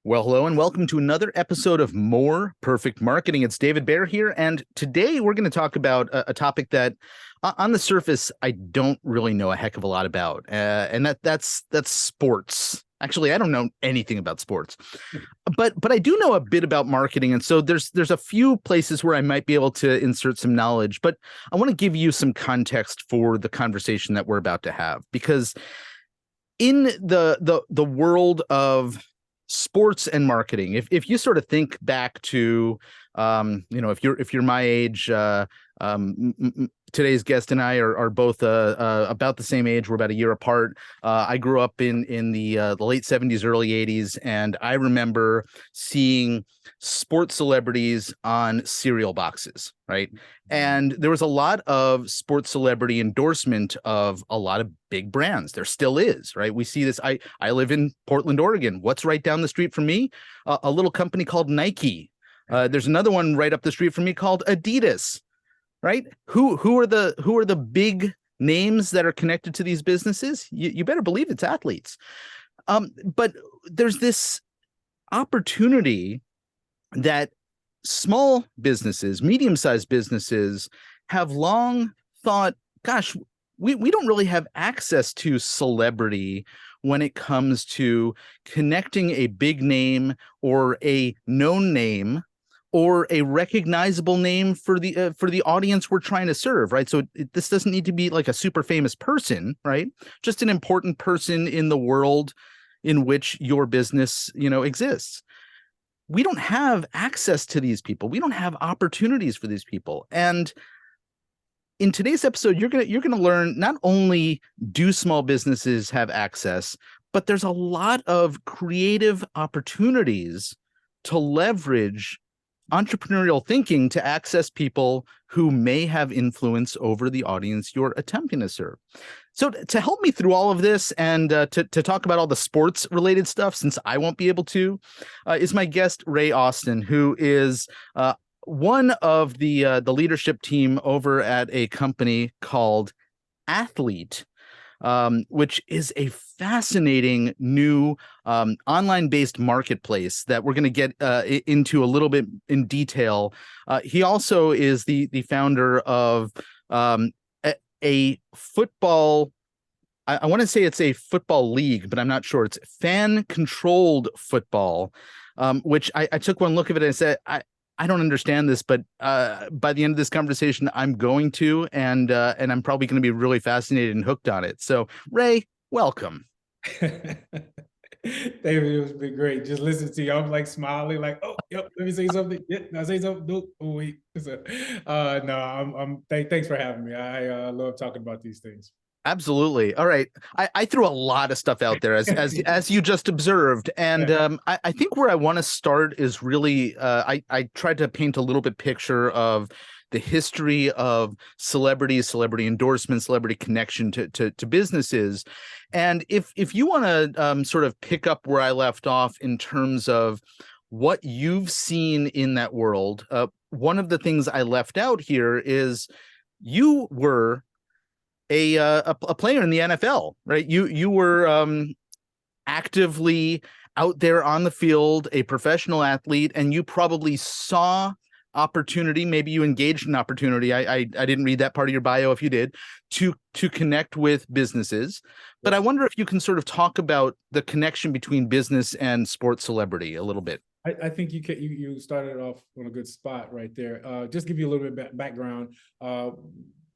Well, hello and welcome to another episode of More Perfect Marketing. It's David Baer here, and today we're going to talk about a topic that, on the surface, I don't really know a heck of a lot about, and that's sports. Actually, I don't know anything about sports, but I do know a bit about marketing, and so there's a few places where I might be able to insert some knowledge. But I want to give you some context for the conversation that we're about to have, because in the world of sports and marketing, if you sort of think back to if you're my age, today's guest and I are both about the same age. We're about a year apart. I grew up in the late 70s, early 80s, and I remember seeing sports celebrities on cereal boxes, right? And there was a lot of sports celebrity endorsement of a lot of big brands. There still is, right? We see this. I live in Portland, Oregon. What's right down the street from me? A little company called Nike. There's another one right up the street from me called Adidas, right? Who are the big names that are connected to these businesses? You better believe it's athletes. But there's this opportunity that small businesses, medium-sized businesses have long thought, gosh, we don't really have access to celebrity when it comes to connecting a big name or a known name or a recognizable name for the audience we're trying to serve, right? So this doesn't need to be like a super famous person, right? Just an important person in the world in which your business, exists. We don't have access to these people. We don't have opportunities for these people. And in today's episode, you're gonna learn, not only do small businesses have access, but there's a lot of creative opportunities to leverage entrepreneurial thinking to access people who may have influence over the audience you're attempting to serve. So to help me through all of this and to talk about all the sports related stuff, since I won't be able to, is my guest, Ray Austin, who is one of the leadership team over at a company called Athlete, which is a fascinating new online-based marketplace that we're going to get into a little bit in detail. He also is the founder of a football. I want to say it's a football league, but I'm not sure. It's fan-controlled football, which I took one look at it and I said, I don't understand this, but by the end of this conversation, I'm going to, and I'm probably going to be really fascinated and hooked on it. So, Ray, welcome. David, it's been great. Just listen to you. I'm like smiling, like, oh, yep, let me say something. Yeah, I say something. Nope. Oh, wait. So, no, thanks for having me. I love talking about these things. Absolutely. All right. I threw a lot of stuff out there as you just observed. And I think where I want to start is really I tried to paint a little bit picture of the history of celebrity endorsement, celebrity connection to businesses. And if you want to sort of pick up where I left off in terms of what you've seen in that world, one of the things I left out here is you were a player in the NFL, right? You were actively out there on the field, a professional athlete, and you probably saw opportunity. Maybe you engaged in opportunity. I didn't read that part of your bio. If you did, to connect with businesses, but I wonder if you can sort of talk about the connection between business and sports celebrity a little bit. I think you started off on a good spot right there. Just give you a little bit of background.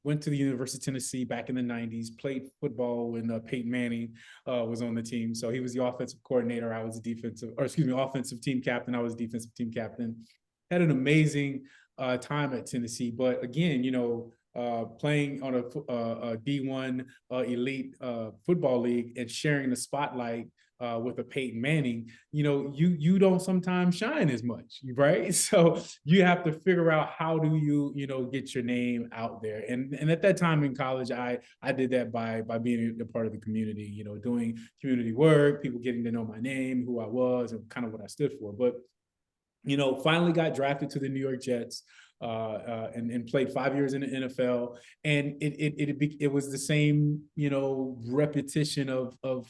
Went to the University of Tennessee back in the 90s, played football when Peyton Manning was on the team. So he was the offensive coordinator. I was offensive team captain. I was defensive team captain. Had an amazing time at Tennessee. But again, playing on a D1 elite football league and sharing the spotlight with a Peyton Manning, you don't sometimes shine as much, right? So you have to figure out how do you, get your name out there. And at that time in college, I did that by being a part of the community, doing community work, people getting to know my name, who I was, and kind of what I stood for. But finally got drafted to the New York Jets. and played 5 years in the NFL. And it was the same, repetition of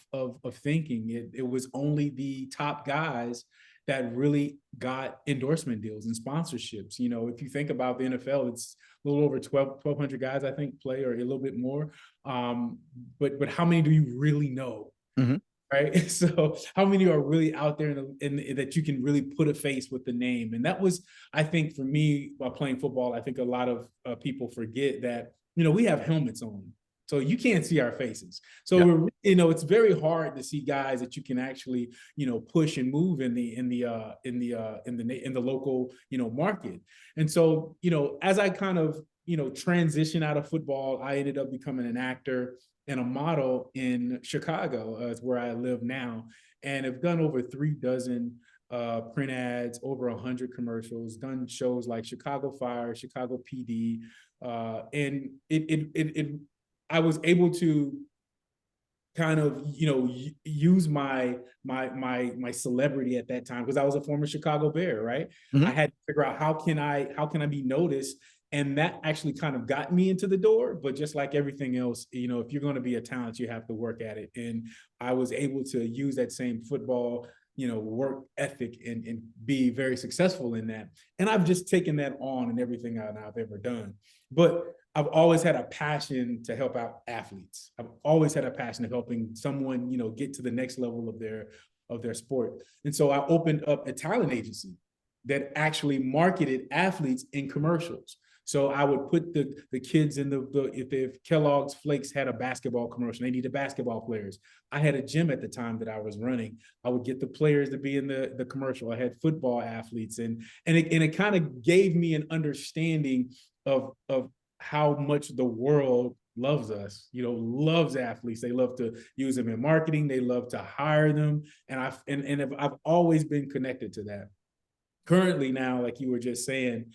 thinking. It was only the top guys that really got endorsement deals and sponsorships. If you think about the NFL, it's a little over 1,200 guys, I think, play, or a little bit more. But how many do you really know? Mm-hmm. Right. So how many are really out there in that you can really put a face with the name? And that was, I think, for me, while playing football, I think a lot of people forget that, we have helmets on. So you can't see our faces. So, it's very hard to see guys that you can actually, push and move in the local, market. And so, as I kind of, transition out of football, I ended up becoming an actor and a model in Chicago, is where I live now, and have done over 36 print ads, over 100 commercials, done shows like Chicago Fire, Chicago PD, and I was able to kind of use my celebrity at that time, because I was a former Chicago Bear, right? Mm-hmm. I had to figure out how can I be noticed, and that actually kind of got me into the door. But just like everything else, if you're going to be a talent, you have to work at it. And I was able to use that same football work ethic and be very successful in that. And I've just taken that on in everything I've ever done. But I've always had a passion to help out athletes. I've always had a passion of helping someone, get to the next level of their sport. And so I opened up a talent agency that actually marketed athletes in commercials. So I would put the kids in if Kellogg's Flakes had a basketball commercial, they needed basketball players. I had a gym at the time that I was running. I would get the players to be in the commercial. I had football athletes, and it kind of gave me an understanding of how much the world loves us, loves athletes. They love to use them in marketing. They love to hire them. And I've always been connected to that. Currently now, like you were just saying,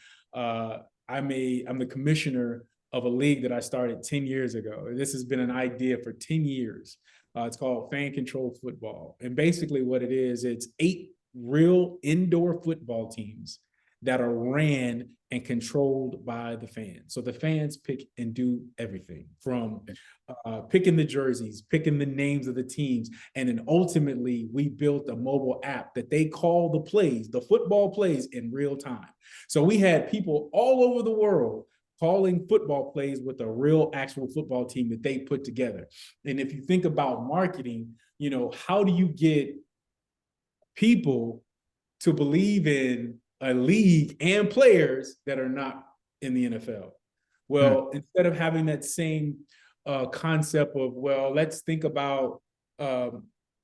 I'm the commissioner of a league that I started 10 years ago. This has been an idea for 10 years. It's called Fan Control Football. And basically what it is, it's 8 real indoor football teams that are ran and controlled by the fans. So the fans pick and do everything from picking the jerseys, picking the names of the teams. And then ultimately we built a mobile app that they call the plays, the football plays, in real time. So we had people all over the world calling football plays with a real actual football team that they put together. And if you think about marketing, how do you get people to believe in a league and players that are not in the NFL? Well, instead of having that same concept of, well, let's think about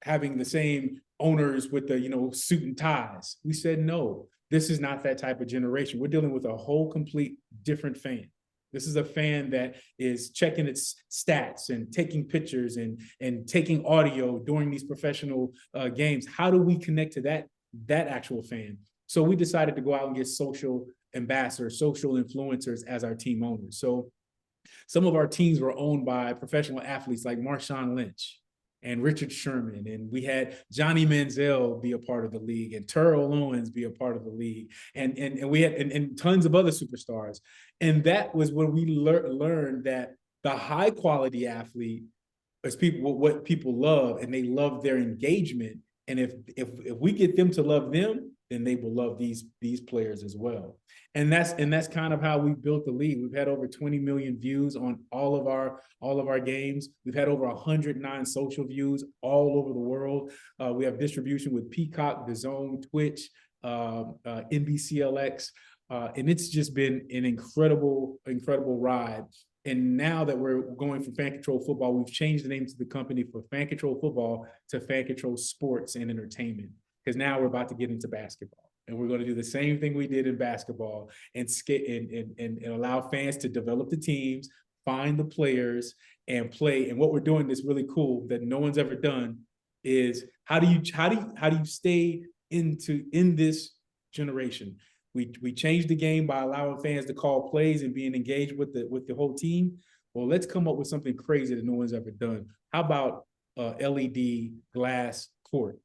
having the same owners with the, suit and ties. We said, no, this is not that type of generation. We're dealing with a whole complete different fan. This is a fan that is checking its stats and taking pictures and taking audio during these professional games. How do we connect to that actual fan? So we decided to go out and get social ambassadors, social influencers as our team owners. So some of our teams were owned by professional athletes like Marshawn Lynch and Richard Sherman. And we had Johnny Manziel be a part of the league, and Terrell Owens be a part of the league. And we had and tons of other superstars. And that was when we learned that the high quality athlete is what people love, and they love their engagement. And if we get them to love them, then they will love these players as well. And that's kind of how we built the league. We've had over 20 million views on all of our games. We've had over 109 social views all over the world. We have distribution with Peacock, DAZN, Twitch, NBCLX, and it's just been an incredible ride. And now that we're going from Fan Control Football, we've changed the name to the company from Fan Control Football to Fan Control Sports and Entertainment, because now we're about to get into basketball. And we're going to do the same thing we did in basketball and allow fans to develop the teams, find the players, and play. And what we're doing that's really cool that no one's ever done is how do you stay in this generation? We changed the game by allowing fans to call plays and being engaged with the whole team. Well, let's come up with something crazy that no one's ever done. How about LED glass court?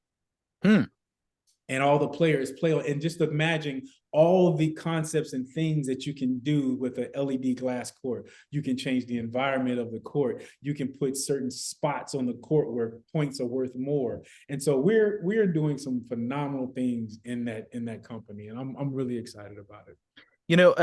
and all the players play on, and just imagine all the concepts and things that you can do with an LED glass court. You can change the environment of the court. You can put certain spots on the court where points are worth more. And so we're doing some phenomenal things in that company, and I'm really excited about it. You know,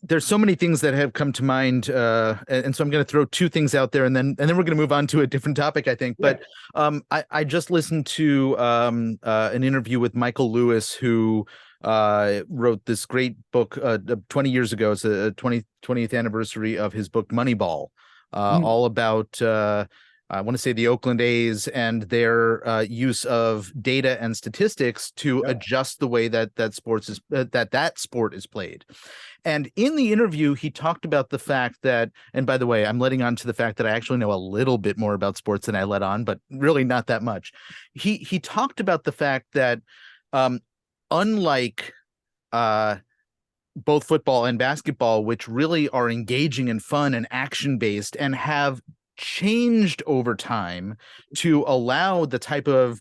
there's so many things that have come to mind, and so I'm going to throw two things out there, and then we're going to move on to a different topic, I think. Yeah. But I just listened to an interview with Michael Lewis, who wrote this great book 20 years ago. It's a 20th anniversary of his book Moneyball, all about I want to say the Oakland A's and their use of data and statistics to adjust the way that sport is played. And in the interview, he talked about the fact that, and by the way, I'm letting on to the fact that I actually know a little bit more about sports than I let on, but really not that much. He talked about the fact that unlike both football and basketball, which really are engaging and fun and action based and have changed over time to allow the type of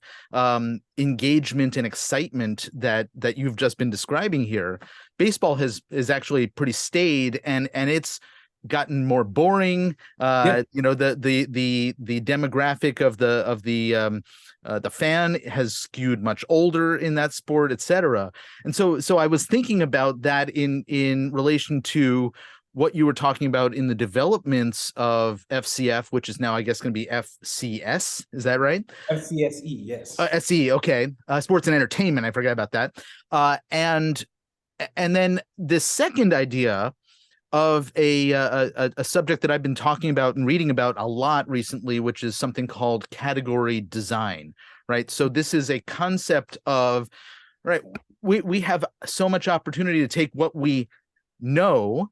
engagement and excitement that you've just been describing here. Baseball is actually pretty staid, and it's gotten more boring. You know, the demographic of the fan has skewed much older in that sport, etc. And so I was thinking about that in relation to what you were talking about in the developments of FCF, which is now, I guess, going to be FCS. Is that right? FCSE, yes. SE, okay. Sports and entertainment. I forgot about that. And then the second idea of a subject that I've been talking about and reading about a lot recently, which is something called category design, right? So this is a concept of, right, we have so much opportunity to take what we know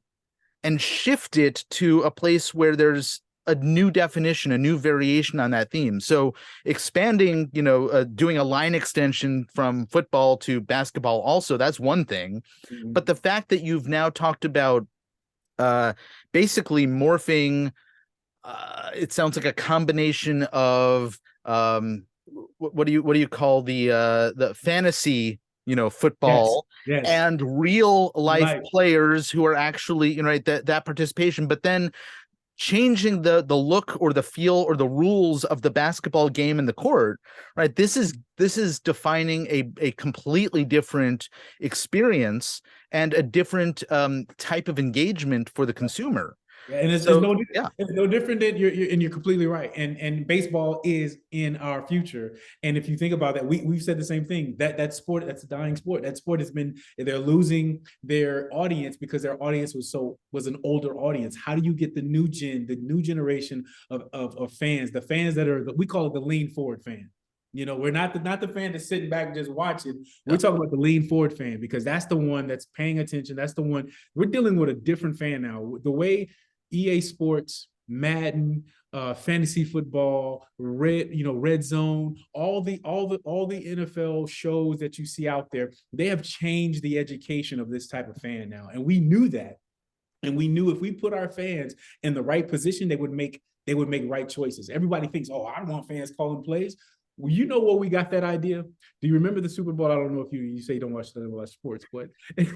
and shift it to a place where there's a new definition, a new variation on that theme. So expanding, doing a line extension from football to basketball also, that's one thing. Mm-hmm. But the fact that you've now talked about basically morphing, it sounds like a combination of what do you call the fantasy football, yes. and real life players who are actually, right, that participation, but then changing the look or the feel or the rules of the basketball game in the court, right? This is defining a completely different experience and a different type of engagement for the consumer. Yeah, and it's no different than you're completely right. And baseball is in our future. And if you think about that, we've said the same thing. That sport, that's a dying sport. That sport they're losing their audience because their audience was an older audience. How do you get the new generation of fans, the fans that we call it the lean forward fan? We're not the fan that's sitting back and just watching. We're talking about the lean forward fan, because that's the one that's paying attention. That's the one. We're dealing with a different fan now. The way EA Sports, Madden, fantasy football, Red Zone, all the NFL shows that you see out there, they have changed the education of this type of fan now. And we knew that. And we knew if we put our fans in the right position, they would make right choices. Everybody thinks, oh, I don't want fans calling plays. Well, you know what, we got that idea. Do you remember the Super Bowl? I don't know if you say you don't watch sports, but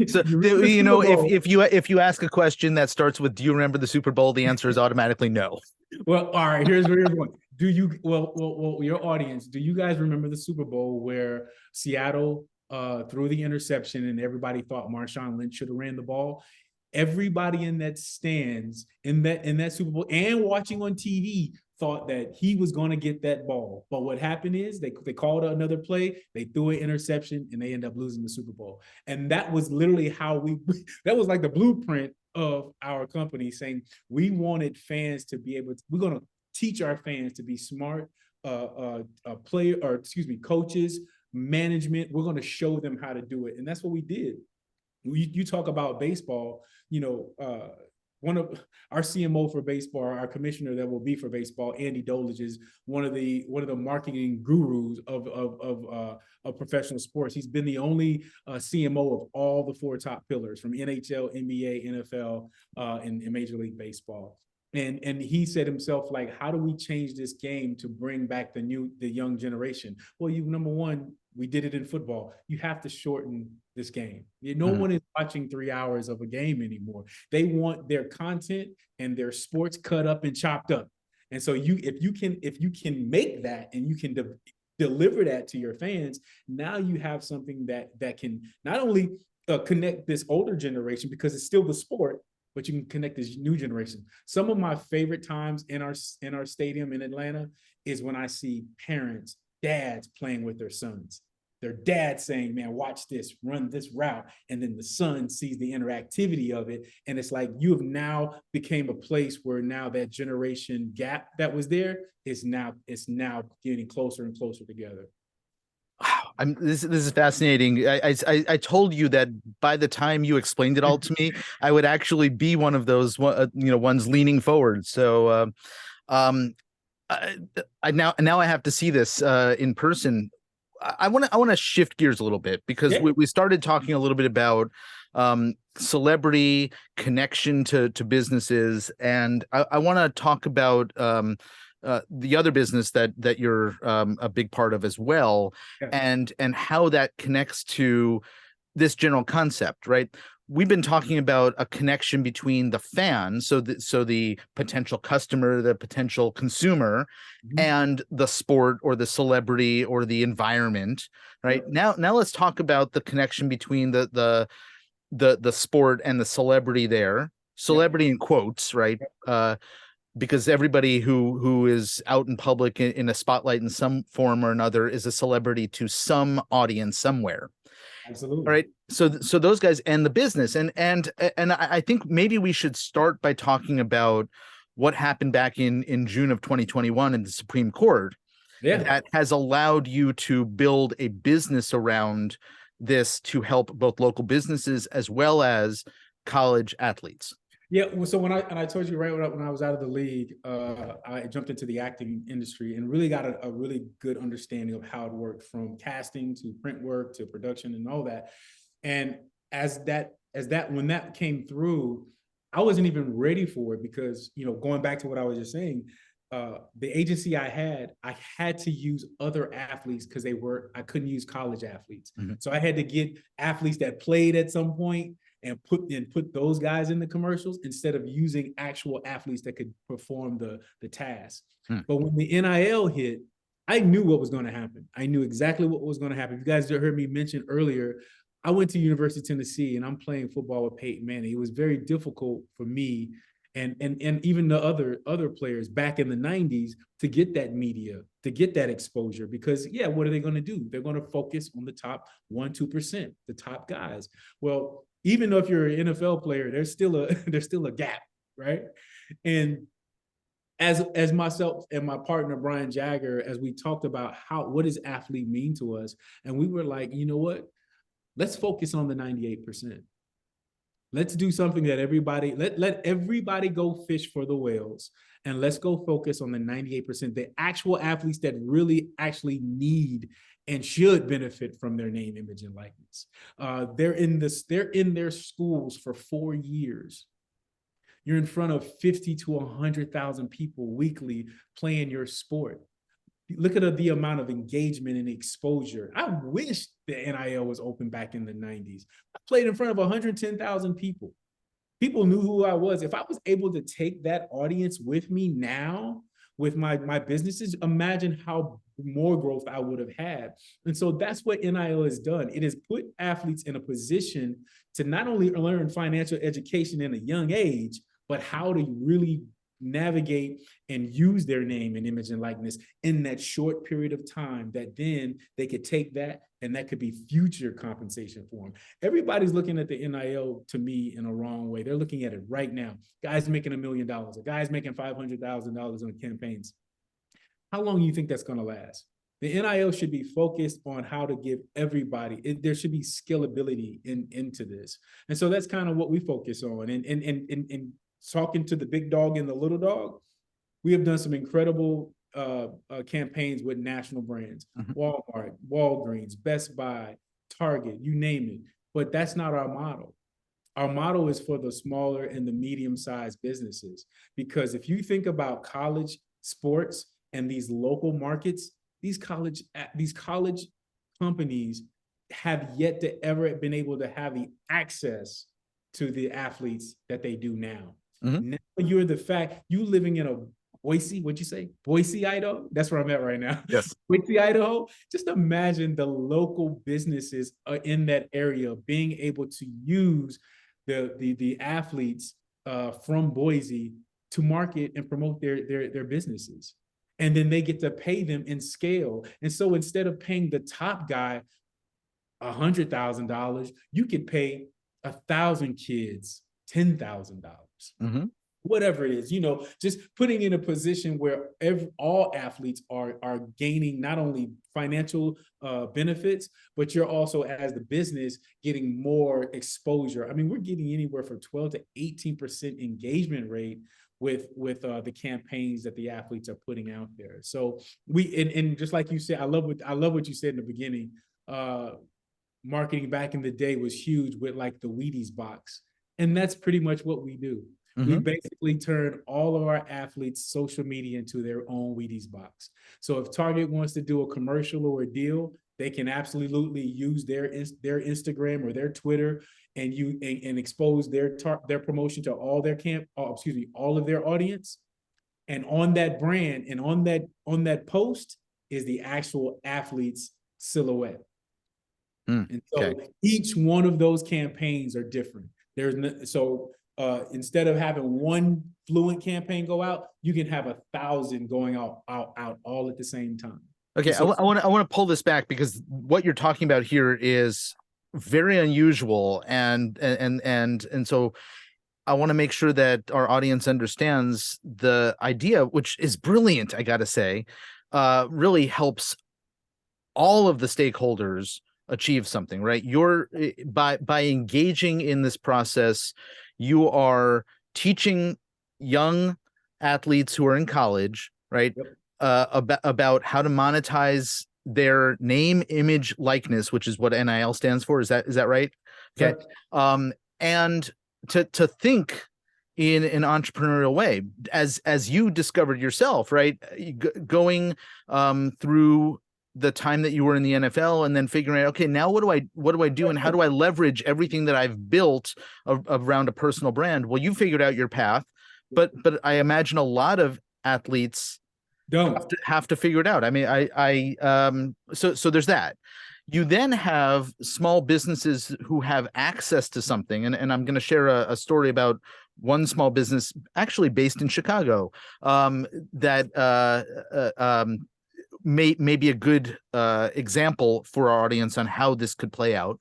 so if you ask a question that starts with "Do you remember the Super Bowl?" the answer is automatically no. Well, all right. Here's one. Do you? Well, your audience. Do you guys remember the Super Bowl where Seattle threw the interception and everybody thought Marshawn Lynch should have ran the ball? Everybody in that stands in that Super Bowl and watching on TV thought that he was going to get that ball. But what happened is they called another play, they threw an interception, and they end up losing the Super Bowl. And that was literally that was like the blueprint of our company, saying we wanted fans to be able to, we're going to teach our fans to be smart coaches, management. We're going to show them how to do it. And that's what we did. You talk about baseball, one of our CMO for baseball, our commissioner that will be for baseball, Andy Dolich, is one of the marketing gurus of professional sports. He's been the only CMO of all the four top pillars, from NHL, NBA, NFL, and Major League Baseball. And he said himself, like, how do we change this game to bring back the young generation? Well, number one, we did it in football. You have to shorten this game. No Mhm. one is watching 3 hours of a game anymore. They want their content and their sports cut up and chopped up. And so if you can make that and you can deliver that to your fans, now you have something that can not only connect this older generation, because it's still the sport, but you can connect this new generation. Some of my favorite times in our stadium in Atlanta is when I see parents, dads playing with their sons. Their dad saying, man, watch this, run this route. And then the son sees the interactivity of it. And it's like you have now became a place where now that generation gap that was there is now getting closer and closer together. Wow, this is fascinating. I told you that by the time you explained it all to me, I would actually be one of those ones leaning forward. So um, I now I have to see this in person. I want to shift gears a little bit, because Yeah, we started talking a little bit about celebrity connection to businesses, and I want to talk about the other business that you're a big part of as well, yeah. and how that connects to this general concept, right? We've been talking about a connection between the fan, so the potential customer, the potential consumer, Mhm. and the sport or the celebrity or the environment, right? Yep. Now let's talk about the connection between the sport and the celebrity there. Yep. Celebrity in quotes, right? Because everybody who is out in public in a spotlight in some form or another is a celebrity to some audience somewhere. All Absolutely. right. So those guys and the business, and I think maybe we should start by talking about what happened back in June of 2021 in the Supreme Court Yeah. that has allowed you to build a business around this to help both local businesses as well as college athletes. Yeah, well, so when I told you right when I was out of the league, I jumped into the acting industry and really got a really good understanding of how it worked, from casting to print work to production and all that. And as that when that came through, I wasn't even ready for it, because going back to what I was just saying, the agency I had to use other athletes because I couldn't use college athletes. Mhm. So I had to get athletes that played at some point and put those guys in the commercials instead of using actual athletes that could perform the task. Hmm. But when the NIL hit, I knew what was going to happen. I knew exactly what was going to happen. If you guys heard me mention earlier, I went to University of Tennessee and I'm playing football with Peyton Manning. It was very difficult for me and even the other players back in the 90s to get that media, to get that exposure, because yeah, what are they going to do? They're going to focus on the top 1-2%, the top guys. Well, even though if you're an NFL player, there's still a gap, right? And as myself and my partner Brian Jagger, as we talked about what does athlete mean to us, and we were like, you know what? Let's focus on the 98%. Let's do something that let everybody go fish for the whales, and let's go focus on the 98%, the actual athletes that really actually need and should benefit from their name, image, and likeness. They're in their schools for 4 years. You're in front of 50 to 100,000 people weekly playing your sport. Look at the amount of engagement and exposure. I wish the NIL was open back in the 90s. I played in front of 110,000 people. People knew who I was. If I was able to take that audience with me now with my businesses, imagine how more growth I would have had. And so that's what NIL has done. It has put athletes in a position to not only learn financial education in a young age, but how to really navigate and use their name and image and likeness in that short period of time, that then they could take that and that could be future compensation for them. Everybody's looking at the NIL, to me, in a wrong way. They're looking at it right now. Guys making $1 million, a guy's making $500,000 on campaigns. How long do you think that's going to last? The NIL should be focused on how to give everybody, there should be scalability into this. And so that's kind of what we focus on. And talking to the big dog and the little dog, we have done some incredible campaigns with national brands, Mhm. Walmart, Walgreens, Best Buy, Target, you name it. But that's not our model. Our model is for the smaller and the medium-sized businesses, because if you think about college sports and these local markets, these college companies have yet to ever been able to have the access to the athletes that they do now. Mm-hmm. Now you're the fact you living in a Boise, what'd you say? Boise, Idaho? That's where I'm at right now. Yes. Boise, Idaho. Just imagine the local businesses in that area being able to use the athletes from Boise to market and promote their businesses. And then they get to pay them in scale. And so instead of paying the top guy $100,000, you could pay 1,000 kids $10,000. Mm-hmm. Whatever it is, just putting in a position where all athletes are gaining not only financial benefits, but you're also, as the business, getting more exposure. I mean, we're getting anywhere from 12 to 18% engagement rate with the campaigns that the athletes are putting out there. So and just like you said, I love what you said in the beginning. Marketing back in the day was huge with like the Wheaties box, and that's pretty much what we do. We Mm-hmm. basically turn all of our athletes' social media into their own Wheaties box. So if Target wants to do a commercial or a deal, they can absolutely use their Instagram or their Twitter and expose their promotion to all their all of their audience. And on that brand and on that post is the actual athlete's silhouette. And so Okay. each one of those campaigns are different. Instead of having one fluent campaign go out, you can have 1,000 going out all at the same time. Okay, So, I want to pull this back, because what you're talking about here is very unusual, and so I want to make sure that our audience understands the idea, which is brilliant, I gotta say. Really helps all of the stakeholders achieve something, right? You're by engaging in this process, you are teaching young athletes who are in college, right? Yep. About how to monetize their name, image, likeness, which is what NIL stands for. Is that right? Okay. And to think in an entrepreneurial way, as you discovered yourself, right? Going through the time that you were in the NFL, and then figuring out, okay, now what do I do, and how do I leverage everything that I've built around a personal brand? Well, you figured out your path, but I imagine a lot of athletes don't have to figure it out. I mean, so there's that. You then have small businesses who have access to something, and I'm going to share a story about one small business actually based in Chicago, that may be a good example for our audience on how this could play out.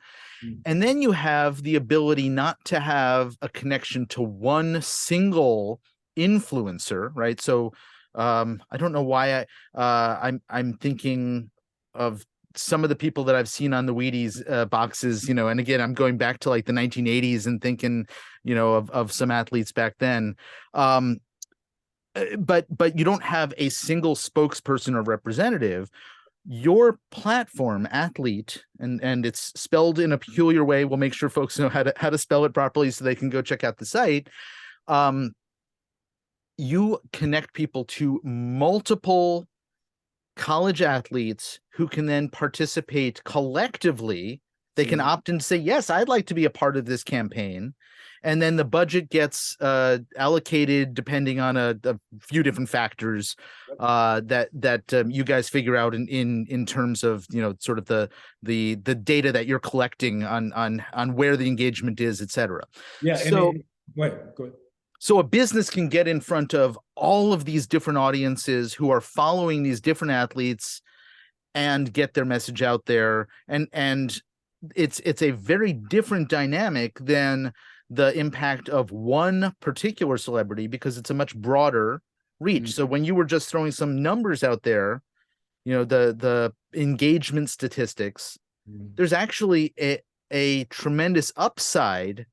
And then you have the ability not to have a connection to one single influencer, right? So I don't know why I'm thinking of some of the people that I've seen on the Wheaties boxes, and again, I'm going back to like the 1980s and thinking, of some athletes back then. But you don't have a single spokesperson or representative. Your platform, Athlete, and it's spelled in a peculiar way. We'll make sure folks know how to spell it properly so they can go check out the site. You connect people to multiple college athletes who can then participate collectively. They can opt in to say, yes, I'd like to be a part of this campaign. And then the budget gets allocated depending on a few different factors that you guys figure out in terms of sort of the data that you're collecting on where the engagement is, et cetera. Yeah. So go ahead. So a business can get in front of all of these different audiences who are following these different athletes and get their message out there. And it's a very different dynamic than the impact of one particular celebrity, because it's a much broader reach. Mm-hmm. So when you were just throwing some numbers out there, the engagement statistics, there's actually a tremendous upside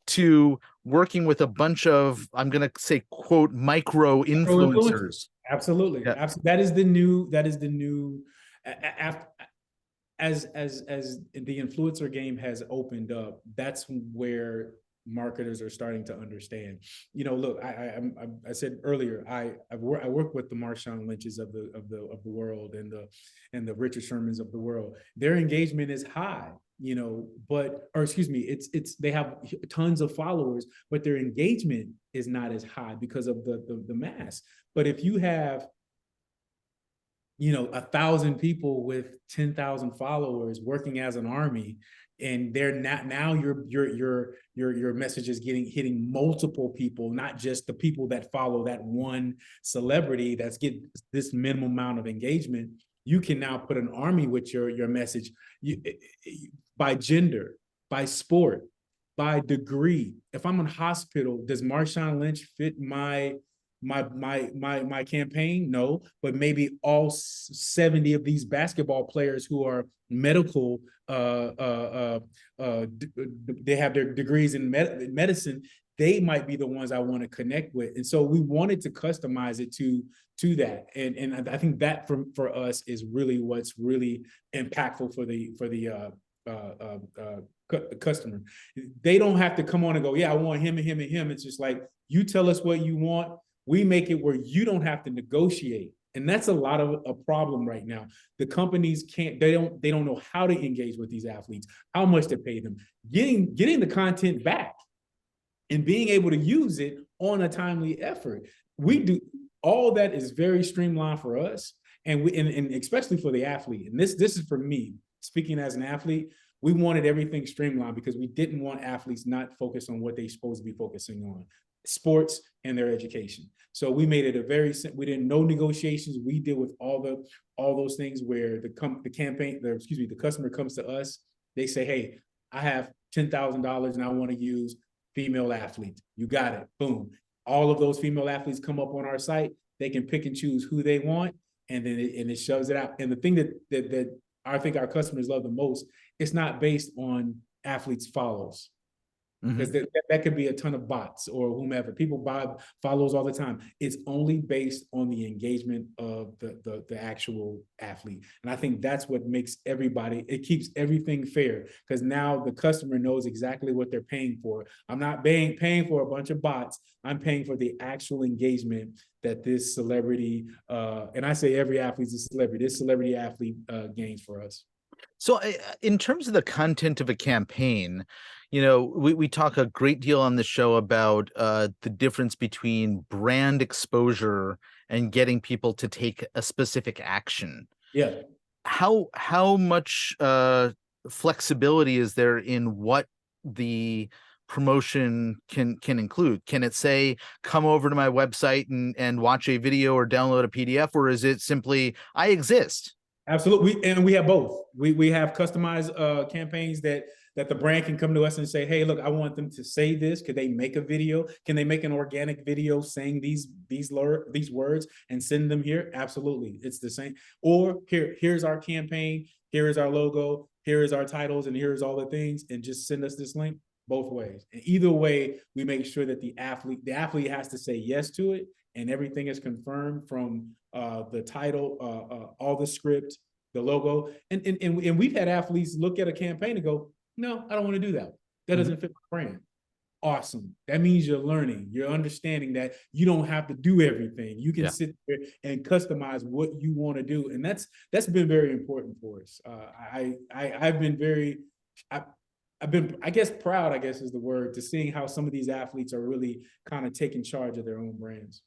to working with a bunch of, I'm going to say, quote, micro influencers. Absolutely. Yeah. Absolutely. That is the new, as the influencer game has opened up, that's where marketers are starting to understand. Look, I said earlier, I work with the Marshawn Lynch's of the world, and the Richard Shermans of the world. Their engagement is high, but, or excuse me, it's they have tons of followers, but their engagement is not as high because of the mass. But if you have 1,000 people with 10,000 followers working as an army, and they're not, now your message is hitting multiple people, not just the people that follow that one celebrity that's getting this minimum amount of engagement. You can now put an army with your message, by gender, by sport, by degree. If I'm in hospital, does Marshawn Lynch fit my campaign? No, but maybe all 70 of these basketball players who are medical, they have their degrees in medicine. They might be the ones I want to connect with, and so we wanted to customize it to that, and I think that for us is really what's really impactful for the customer. They don't have to come on and go, yeah, I want him and him and him. It's just like, you tell us what you want. We make it where you don't have to negotiate. And that's a lot of a problem right now. The companies they don't know how to engage with these athletes, how much to pay them, getting the content back and being able to use it on a timely effort. We do all that is very streamlined for us, and especially for the athlete. And this is for me, speaking as an athlete. We wanted everything streamlined because we didn't want athletes not focused on what they're supposed to be focusing on: sports and their education. So we made it we didn't no negotiations. We deal with all those things where the customer comes to us. They say, hey, I have $10,000 and I want to use female athletes. You got it. Boom. All of those female athletes come up on our site. They can pick and choose who they want, and then it shoves it out. And the thing that I think our customers love the most, it's not based on athletes follows, because that could be a ton of bots or whomever. People buy follows all the time. It's only based on the engagement of the actual athlete. And I think that's what makes it keeps everything fair, because now the customer knows exactly what they're paying for. I'm not paying for a bunch of bots. I'm paying for the actual engagement that this celebrity, and I say every athlete's a celebrity, this celebrity athlete gains for us. So in terms of the content of a campaign, we talk a great deal on the show about the difference between brand exposure and getting people to take a specific action. Yeah. How much flexibility is there in what the promotion can include? Can it say, come over to my website and watch a video or download a PDF, or is it simply, I exist? Absolutely. And we have both. We have customized campaigns that the brand can come to us and say, hey, look, I want them to say this. Could they make a video? Can they make an organic video saying these words and send them here? Absolutely. It's the same. Or here's our campaign. Here is our logo. Here is our titles. And here's all the things. And just send us this link. Both ways. And either way, we make sure that the athlete has to say yes to it, and everything is confirmed from the title, all the script, the logo. And we've had athletes look at a campaign and go, no, I don't want to do that. That doesn't fit my brand. Awesome. That means you're learning. You're understanding that you don't have to do everything. You can sit there and customize what you want to do. And that's been very important for us. I've been very, I've been, I guess, proud, I guess is the word, to seeing how some of these athletes are really kind of taking charge of their own brands.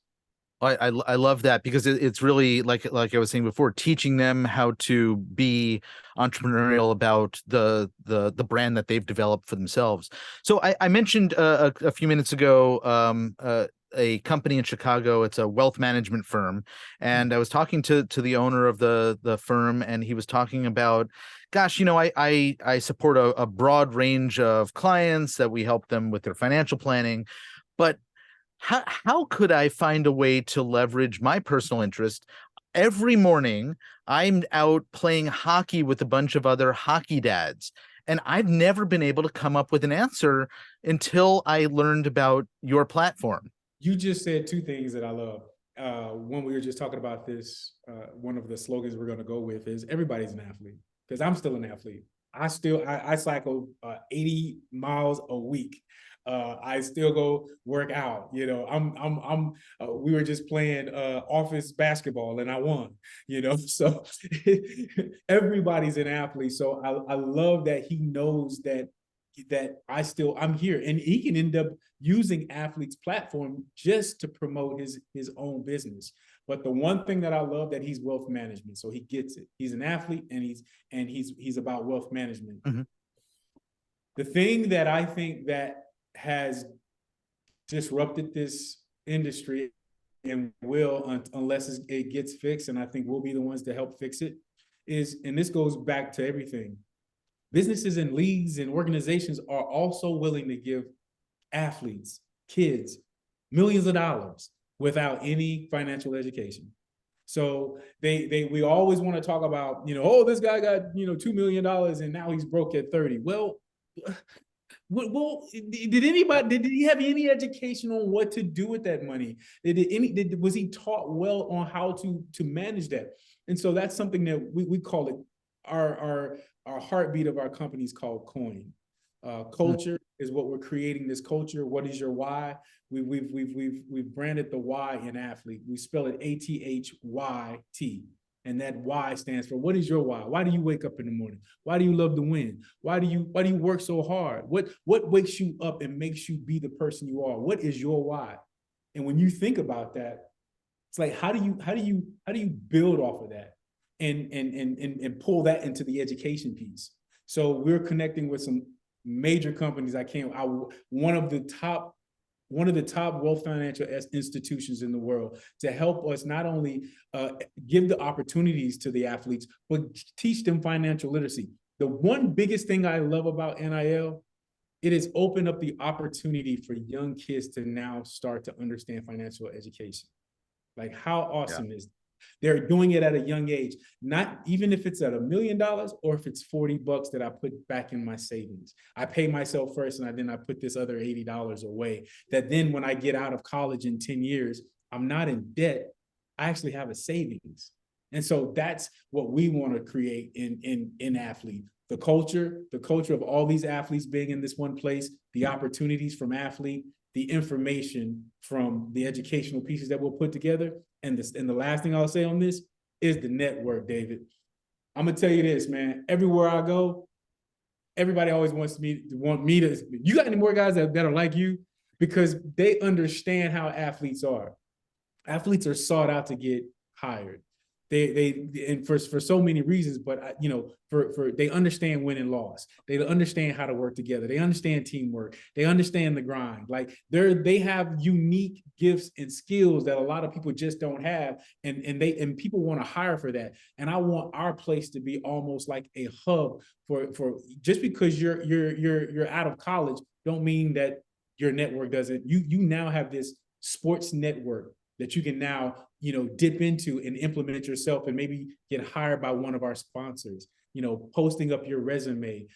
I love that, because it's really like I was saying before, teaching them how to be entrepreneurial about the brand that they've developed for themselves. So I mentioned a few minutes ago a company in Chicago. It's a wealth management firm, and I was talking to the owner of the firm, and he was talking about, gosh, I support a broad range of clients that we help them with their financial planning, but how could I find a way to leverage my personal interest? Every morning, I'm out playing hockey with a bunch of other hockey dads, and I've never been able to come up with an answer until I learned about your platform. You just said two things that I love. When we were just talking about this, one of the slogans we're going to go with is everybody's an athlete, because I'm still an athlete. I cycle 80 miles a week. I still go work out. You know, we were just playing office basketball and I won, you know, so everybody's an athlete. So I love that he knows that I'm here, and he can end up using athletes platform just to promote his own business. But the one thing that I love, that he's wealth management, so he gets it. He's an athlete, and he's about wealth management. Mm-hmm. The thing that I think that has disrupted this industry and will, unless it gets fixed, and I think we'll be the ones to help fix it, is, and this goes back to everything, businesses and leagues and organizations are also willing to give athletes, kids, millions of dollars without any financial education. So we always want to talk about, you know, oh, this guy got, you know, $2 million and now he's broke at 30. Well, did he have any education on what to do with that money? Was he taught well on how to manage that? And so that's something that we call it, our heartbeat of our company is called COIN. Culture is what we're creating, this culture. What is your why? We've branded the Y in athlete. We spell it ATHYT. And that Y stands for, what is your why? Why do you wake up in the morning? Why do you love to win? Why do you work so hard? What wakes you up and makes you be the person you are? What is your why? And when you think about that, it's like, how do you build off of that and pull that into the education piece? So we're connecting with some major companies. One of the top wealth financial institutions in the world, to help us not only give the opportunities to the athletes, but teach them financial literacy. The one biggest thing I love about NIL, it has opened up the opportunity for young kids to now start to understand financial education. Like, how awesome is that? They're doing it at a young age, not even if it's at $1 million or if it's $40 that I put back in my savings. I pay myself first, and then I put this other $80 away, that then when I get out of college in 10 years, I'm not in debt. I actually have a savings. And so that's what we want to create in athlete. The culture of all these athletes being in this one place, the opportunities from athlete, the information from the educational pieces that we'll put together. And the last thing I'll say on this is the network, David. I'm gonna tell you this, man. Everywhere I go, everybody always wants me to. You got any more guys that are like you? Because they understand how athletes are. Athletes are sought out to get hired. And for so many reasons, but you know, for they understand win and loss. They understand how to work together. They understand teamwork. They understand the grind. Like they have unique gifts and skills that a lot of people just don't have, and people want to hire for that. And I want our place to be almost like a hub for just because you're out of college, don't mean that your network doesn't. You now have this sports network that you can now, you know, dip into and implement yourself, and maybe get hired by one of our sponsors, you know, posting up your resume,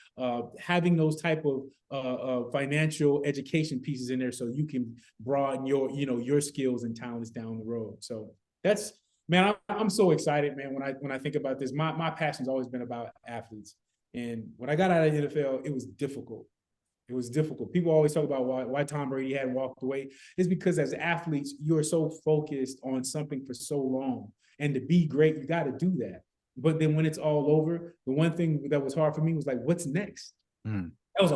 having those type of financial education pieces in there so you can broaden your skills and talents down the road. So that's, man, I'm so excited, man, when I think about this. My passion's always been about athletes. And when I got out of the NFL, it was difficult. It was difficult. People always talk about why Tom Brady hadn't walked away. It's because as athletes, you're so focused on something for so long. And to be great, you got to do that. But then when it's all over, the one thing that was hard for me was like, what's next? That was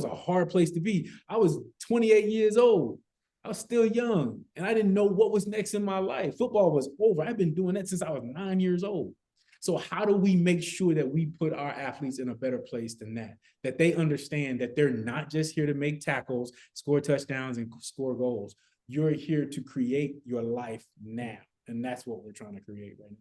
a hard place to be. I was 28 years old. I was still young, and I didn't know what was next in my life. Football was over. I've been doing that since I was 9 years old. So how do we make sure that we put our athletes in a better place than that? That they understand that they're not just here to make tackles, score touchdowns, and score goals. You're here to create your life now. And that's what we're trying to create right now.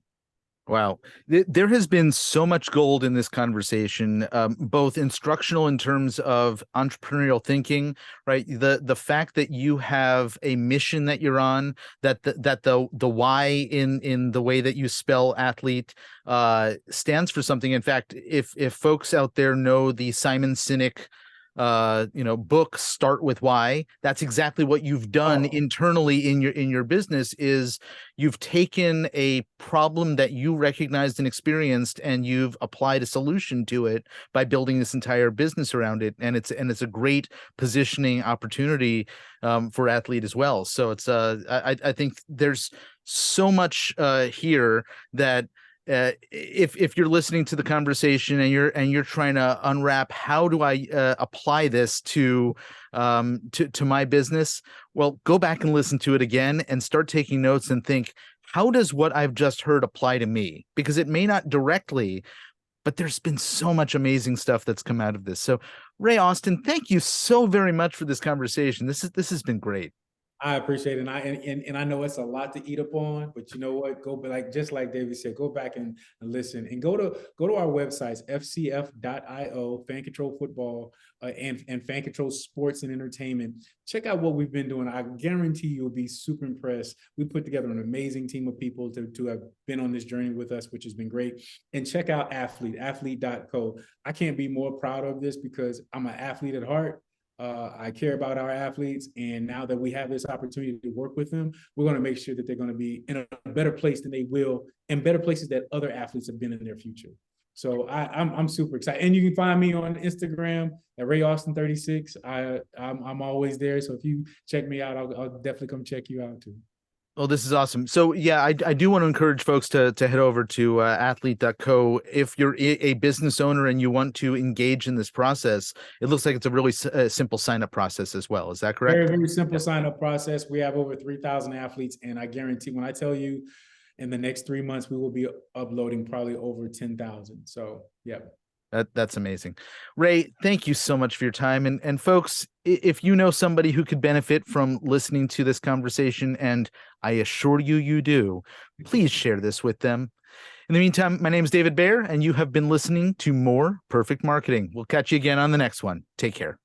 Wow. There has been so much gold in this conversation, both instructional in terms of entrepreneurial thinking, right? The fact that you have a mission that you're on, that the why in the way that you spell athlete stands for something. In fact, if folks out there know the Simon Sinek book Start With Why. That's exactly what you've done Oh, internally in your business. Is you've taken a problem that you recognized and experienced, and you've applied a solution to it by building this entire business around it. And it's a great positioning opportunity for athlete as well. So I think there's so much here that if you're listening to the conversation and you're trying to unwrap, how do I apply this to my business? Well, go back and listen to it again and start taking notes and think, how does what I've just heard apply to me? Because it may not directly, but there's been so much amazing stuff that's come out of this. So, Ray Austin, thank you so very much for this conversation. This has been great. I appreciate it. And I know it's a lot to eat up on, but you know what? Go like just like David said, go back and listen and go to our websites, fcf.io, Fan Control Football, and Fan Control Sports and Entertainment. Check out what we've been doing. I guarantee you'll be super impressed. We put together an amazing team of people to have been on this journey with us, which has been great. And check out athlete.co. I can't be more proud of this because I'm an athlete at heart. I care about our athletes, and now that we have this opportunity to work with them, we're going to make sure that they're going to be in a better place than they will, and better places that other athletes have been in their future. So I'm super excited, and you can find me on Instagram at Ray Austin 36. I'm always there, so if you check me out, I'll definitely come check you out too. Oh, this is awesome. So yeah, I do want to encourage folks to head over to athlete.co. If you're a business owner and you want to engage in this process, it looks like it's a really simple sign up process as well. Is that correct? Very, very simple sign up process. We have over 3,000 athletes, and I guarantee when I tell you in the next 3 months, we will be uploading probably over 10,000. So yeah. That's amazing. Ray, thank you so much for your time. And folks, if you know somebody who could benefit from listening to this conversation, and I assure you, you do, please share this with them. In the meantime, my name is David Baer, and you have been listening to More Perfect Marketing. We'll catch you again on the next one. Take care.